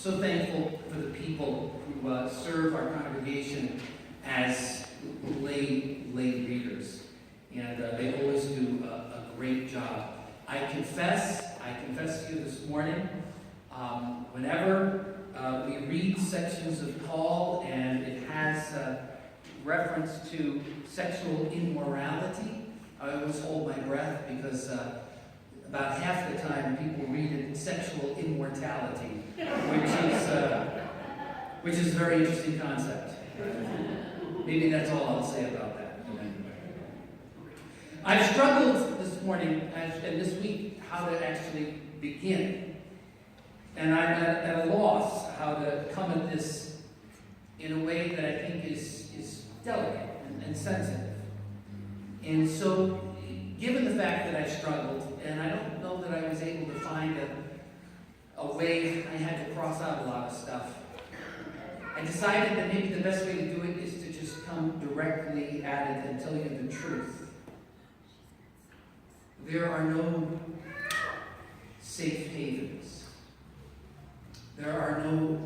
so thankful for the people who serve our congregation as lay readers. And they always do a great job. I confess to you this morning, whenever we read sections of Paul and it has reference to sexual immorality, I always hold my breath because about half the time people read it sexual immortality, which is a very interesting concept. Maybe that's all I'll say about that. I've struggled this morning and this week how to actually begin. And I'm at a loss how to come at this in a way that I think is delicate and sensitive. And so, given the fact that I've struggled, and I don't know that I was able to find a way, I had to cross out a lot of stuff, I decided that maybe the best way to do it is to just come directly at it and tell you the truth. There are no safe havens. There are no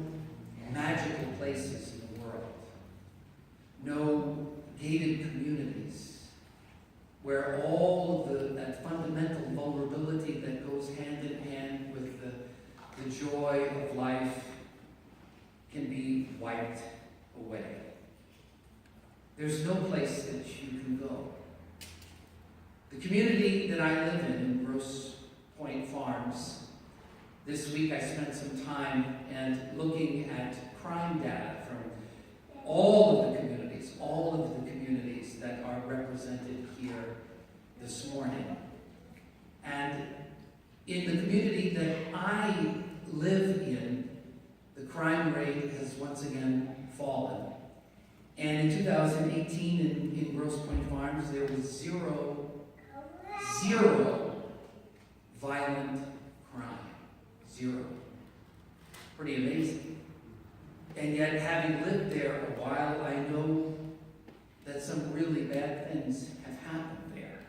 magical places in the world. No gated communities where all of that fundamental vulnerability that goes hand in hand with the joy of life can be wiped away. There's no place that you can go. The community that I live in Grosse, Pointe Farms, this week I spent some time and looking at crime data from all of the communities that are represented here this morning. And in the community that I live in, the crime rate has once again fallen. And in 2018 in Grosse Pointe Farms, there was zero violent crime. Zero. Pretty amazing. And yet, having lived there a while, I know that some really bad things have happened there.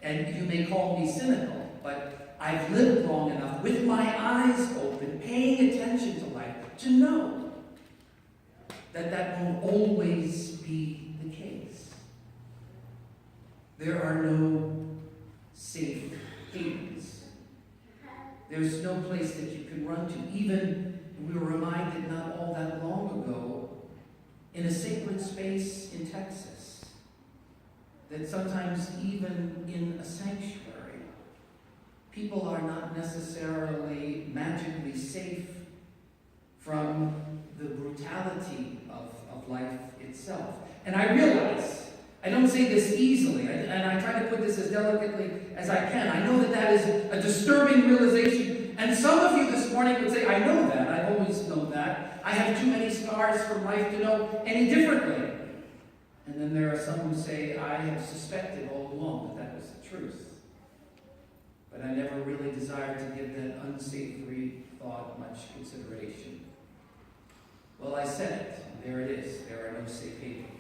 And you may call me cynical, but I've lived long enough with my eyes open, paying attention to life, to know that won't always be the case. There are no safe havens. There's no place that you can run to. Even, we were reminded not all that long ago, in a sacred space in Texas, that sometimes even in a sanctuary, people are not necessarily magically safe from the brutality of life itself. And I realize, I don't say this easily, and I try to put this as delicately as I can. I know that is a disturbing realization, and some of you this morning would say, I know that, I've always known that. I have too many scars from life to know any differently. And then there are some who say, I have suspected all along that was the truth. But I never really desired to give that unsavory thought much consideration. Well, I said it, and there it is. There are no safe havens.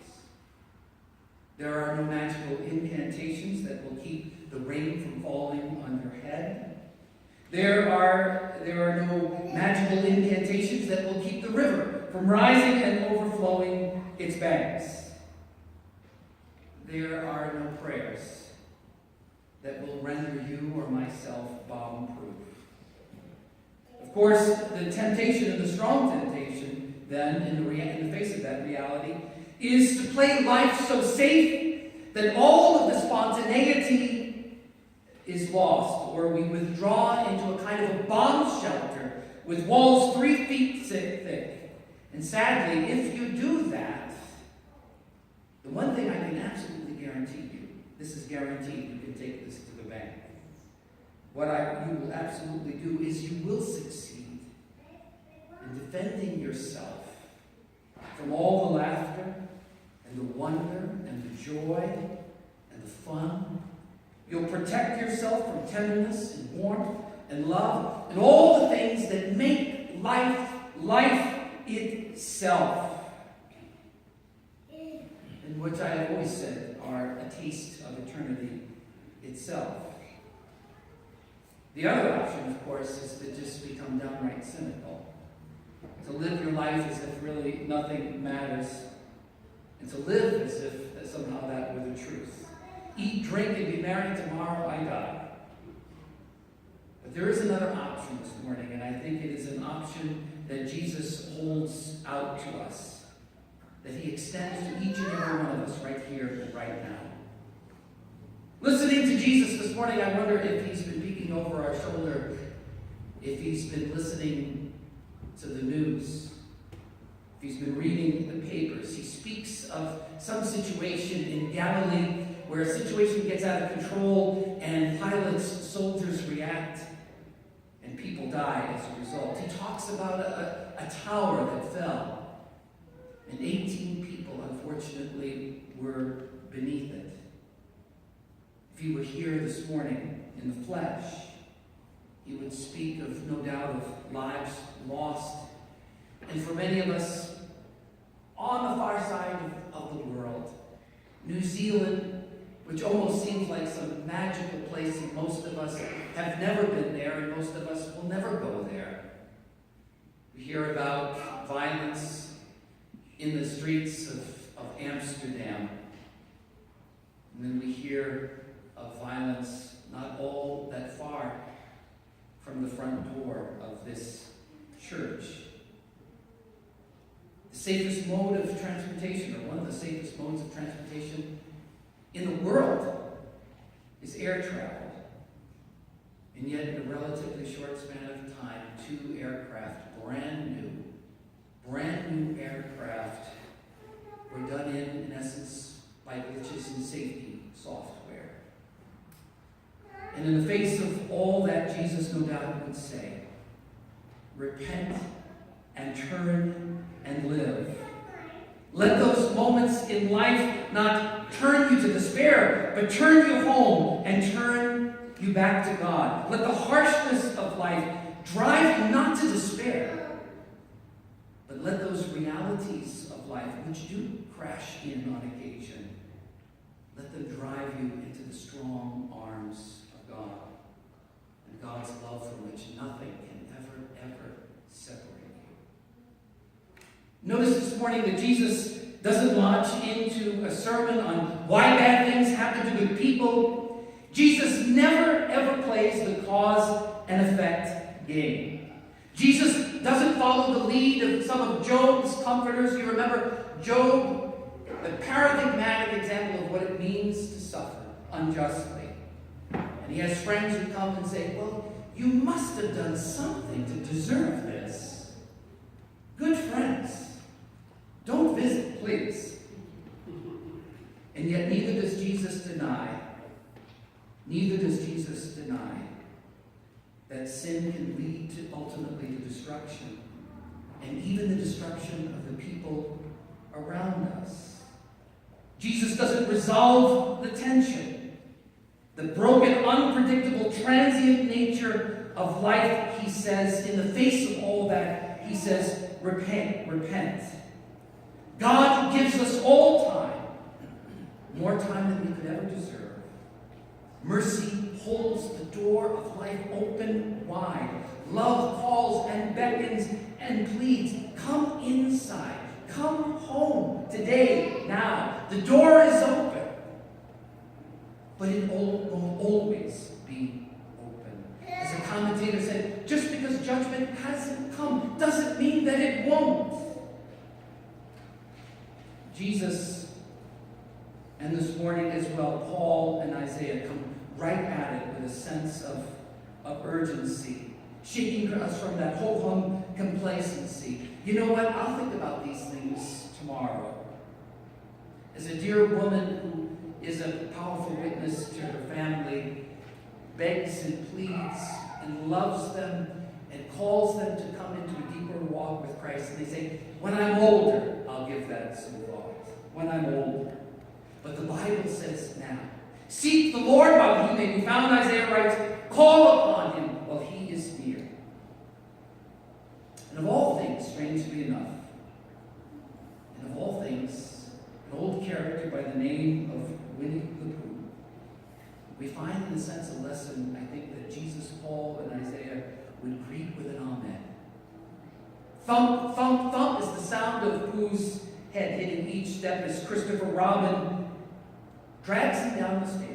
There are no magical incantations that will keep the rain from falling on your head. There are no magical incantations that will keep the river from rising and overflowing its banks. There are no prayers that will render you or myself bomb-proof. Of course, the temptation and the strong temptation, then, in the face of that reality, is to play life so safe that all of the spontaneity is lost, or we withdraw into a kind of a bomb shelter with walls 3 feet thick. And sadly, if you do that, the one thing I can absolutely guarantee you, this is guaranteed, you can take this to the bank. What you will absolutely do is you will succeed in defending yourself from all the laughter and the wonder and the joy and the fun. You'll protect yourself from tenderness and warmth and love and all the things that make life itself. And which I have always said are a taste of eternity itself. The other option, of course, is to just become downright cynical to live your life as if really nothing matters, and to live as if somehow that were the truth. Eat, drink, and be merry, tomorrow I die. But there is another option this morning, and I think it is an option that Jesus holds out to us, that he extends to each and every one of us right here and right now. Listening to Jesus this morning, I wonder if he's been peeking over our shoulder, if he's been listening to the news, if he's been reading the papers. He speaks of some situation in Galilee where a situation gets out of control and Pilate's soldiers react and people die as a result. He talks about a tower that fell and 18 people, unfortunately, were beneath it. If he were here this morning in the flesh, he would speak of, no doubt, of lives lost. And for many of us, on the far side of the world, New Zealand, which almost seems like some magical place, and most of us have never been there, and most of us will never go there. We hear about violence in the streets of Amsterdam. And then we hear of violence not all that far from the front door of this church. The safest mode of transportation, or one of the safest modes of transportation in the world, is air travel. And yet, in a relatively short span of time, 2 aircraft, brand new aircraft, were done in essence, by glitches in safety software. And in the face of all that, Jesus no doubt would say, repent and turn and live. Let those moments in life not turn you to despair, but turn you home and turn you back to God. Let the harshness of life drive you not to despair, but let those realities of life, which do crash in on occasion, let them drive you into the strong arms of God and God's love from which nothing can ever separate you. Notice this morning that Jesus doesn't launch into a sermon on why bad things happen to good people. Jesus never ever plays the cause and effect game. Jesus doesn't follow the lead of some of Job's comforters. You remember Job, the paradigmatic example of what it means to suffer unjustly. And he has friends who come and say, well, you must have done something to deserve this. Good friends, don't visit, please. And yet neither does Jesus deny that sin can lead ultimately to destruction, and even the destruction of the people around us. Jesus doesn't resolve the tension, the broken, unpredictable, transient nature of life. He says, in the face of all that, he says, repent. God gives us all time, more time than we could ever deserve. Mercy holds the door of life open wide. Love calls and beckons and pleads. Come inside. Come home today, now. The door is open. But it won't always be open. As a commentator said, just because judgment hasn't come doesn't mean that it won't. Jesus, and this morning as well, Paul and Isaiah come right at it with a sense of urgency, shaking us from that ho-hum complacency. You know what? I'll think about these things tomorrow. As a dear woman who is a powerful witness to her family, begs and pleads and loves them and calls them to come into a deeper walk with Christ. And they say, when I'm older, I'll give that some thought. When I'm older. But the Bible says now. Seek the Lord while he may be found, Isaiah writes. Call upon him while he is near. And of all things, strangely enough, and of all things, an old character by the name of Winnie the Pooh, we find in a sense a lesson, I think, that Jesus, Paul, and Isaiah would greet with an amen. Thump, thump, thump is the sound of Pooh's head hitting each step as Christopher Robin drags him down the stairs.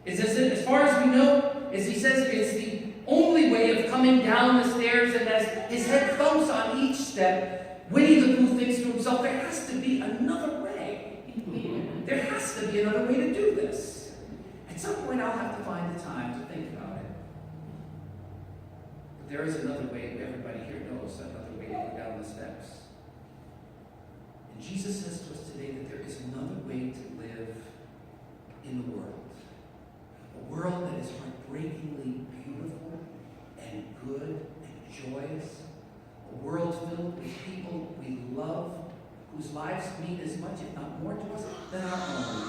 It's as far as we know, as he says, it's the only way of coming down the stairs, and as his head thumps on each step, Winnie the Pooh thinks to himself, there has to be another way. There has to be another way to do this. At some point, I'll have to find the time to think about it. But there is another way. Everybody here knows another way to go down the steps. And Jesus says to us today that there is another way to live in the world. A world that is heartbreakingly beautiful and good and joyous. A world filled with people we love, whose lives mean as much, if not more to us, than our own.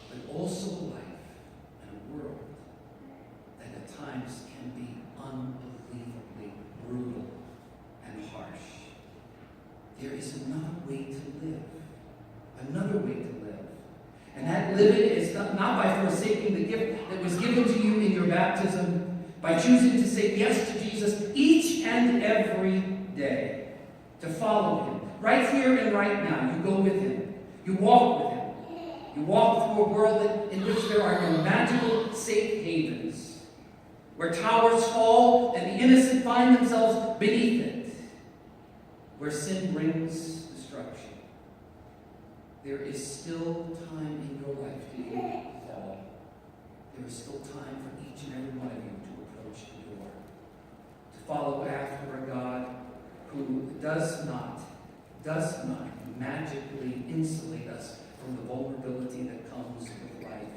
But also a life and a world that at times can be unbelievably brutal and harsh. There is another way to live. Another way to live. And that living is not by forsaking the gift that was given to you in your baptism, by choosing to say yes to Jesus each and every day, to follow him. Right here and right now, you go with him. You walk with him. You walk through a world in which there are no magical safe havens, where towers fall and the innocent find themselves beneath it, where sin brings destruction. There is still time in your life to you fall. There is still time for each and every one of you to approach the door, to follow after a God who does not magically insulate us from the vulnerability that comes with life,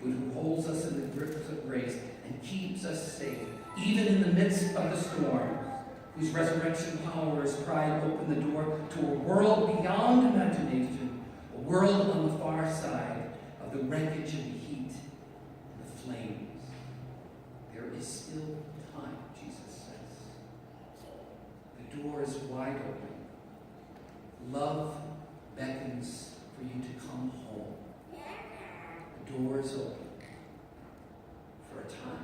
but who holds us in the grips of grace and keeps us safe, even in the midst of the storm, whose resurrection power has pried open the door to a world beyond imagination, a world on the far side of the wreckage and the heat and the flames. There is still time, Jesus says. The door is wide open. Love beckons for you to come home. The door is open for a time